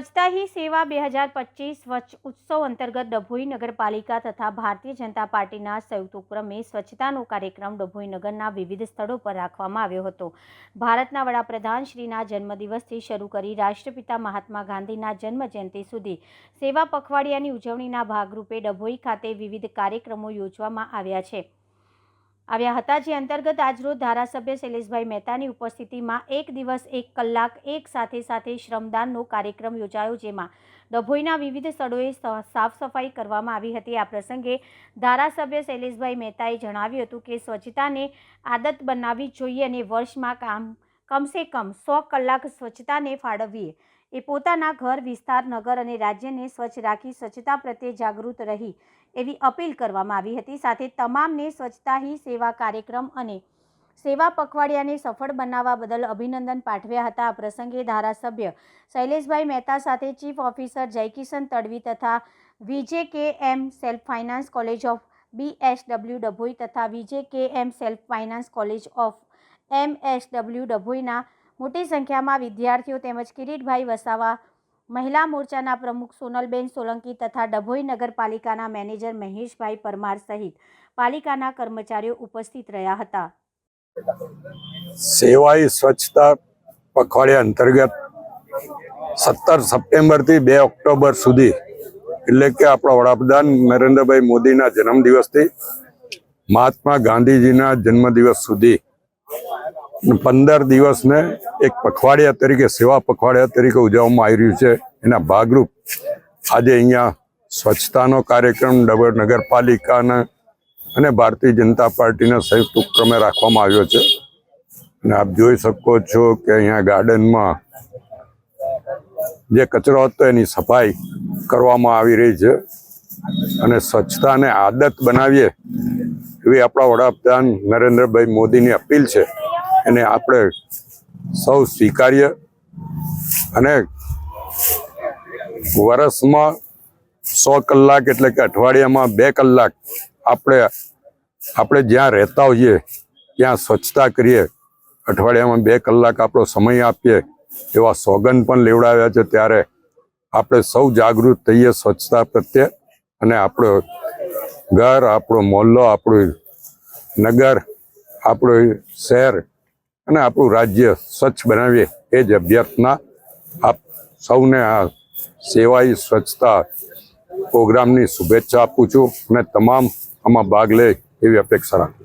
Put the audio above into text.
સ્વચ્છતા ही सेवा 2025 स्वच्छ उत्सव अंतर्गत डभोई नगरपालिका तथा भारतीय जनता पार्टीना संयुक्त उपक्रमे स्वच्छतानो कार्यक्रम डभोई नगरना विविध स्थळो पर राखवामां आव्यो हतो। भारतना वडाप्रधान श्रीना जन्मदिवसथी शरू करी राष्ट्रपिता महात्मा गांधीना जन्मजयंति सुधी सेवा पखवाडियानी उजवणीना भागरूपे डभोई खाते विविध कार्यक्रमो योजवामां આવ્યા હતા, જે અંતર્ગત આજરોજ ધારાસભ્ય શૈલેષભાઈ મહેતાની ઉપસ્થિતિમાં એક દિવસ એક કલાક એક સાથે શ્રમદાનનો કાર્યક્રમ યોજાયો, જેમાં ડભોઈના વિવિધ સ્થળોએ સાફ સફાઈ કરવામાં આવી હતી। આ પ્રસંગે ધારાસભ્ય શૈલેષભાઈ મહેતાએ જણાવ્યું હતું કે સ્વચ્છતાને આદત બનાવવી જોઈએ અને વર્ષમાં કમસે કમ 100 કલાક સ્વચ્છતાને ફાળવવીએ એ પોતાના ઘર, વિસ્તાર, નગર અને રાજ્યને સ્વચ્છ રાખી સ્વચ્છતા પ્રત્યે જાગૃત રહી એવી અપીલ કરવામાં આવી હતી। સાથે તમામને સ્વચ્છતા ही સેવા કાર્યક્રમ અને સેવા પખવાડિયાને સફળ બનાવવા બદલ અભિનંદન પાઠવ્યા હતા। આ પ્રસંગે ધારાસભ્ય શૈલેષભાઈ મહેતા સાથે ચીફ ઓફિસર જયકિશન તડવી તથા VJKM self finance college of BSW Dabhoi તથા VJKM self finance college of MSW ડભોઈના મોટી સંખ્યામાં વિદ્યાર્થીઓ તેમજ કિરીટભાઈ વસાવા, મહિલા મોરચાના પ્રમુખ સોનલબેન સોલંકી તથા ડભોઈ નગરપાલિકાના મેનેજર મહેશભાઈ પરમાર સહિત પાલિકાના કર્મચારીઓ ઉપસ્થિત રહ્યા હતા। सेवा ही स्वच्छता पखवाड़िया अंतर्गत 17 सप्टेम्बर थी 2 ऑक्टोबर सुधी એટલે કે આપણા વડાપ્રધાન નરેન્દ્રભાઈ મોદીના જન્મદિવસથી મહાત્મા ગાંધીજીના જન્મદિવસ સુધી 15 દિવસને એક પખવાડિયા તરીકે સેવા પખવાડિયા તરીકે ઉજવવામાં આવી રહ્યું છે। એના ભાગરૂપ આજે અહીંયા સ્વચ્છતાનો કાર્યક્રમ ડભોઈ નગરપાલિકાના અને ભારતીય જનતા પાર્ટીના સંયુક્ત ઉપક્રમે રાખવામાં આવ્યો છે। અને આપ જોઈ શકો છો કે અહીંયા ગાર્ડનમાં જે કચરો હતો એની સફાઈ કરવામાં આવી રહી છે અને સ્વચ્છતાને આદત બનાવીએ એવી આપણા વડાપ્રધાન નરેન્દ્રભાઈ મોદીની અપીલ છે એને આપણે સૌ સ્વીકારીએ અને વર્ષમાં 100 કલાક એટલે કે અઠવાડિયામાં 2 કલાક આપણે જ્યાં રહેતા હોઈએ ત્યાં સ્વચ્છતા કરીએ, અઠવાડિયામાં 2 કલાક આપણો સમય આપીએ એવા સોગંદ પણ લેવડાવ્યા છે। ત્યારે આપણે સૌ જાગૃત થઈએ સ્વચ્છતા પ્રત્યે અને આપણો ઘર, આપણો મોહલ્લો, આપણું નગર, આપણું શહેર અને આપણું રાજ્ય સ્વચ્છ બનાવીએ એ જ અભ્યર્થના આપ સૌને આ સેવા ही સ્વચ્છતા પ્રોગ્રામની શુભેચ્છા આપું છું અને તમામ આમાં ભાગ લે એવી અપેક્ષા રાખું।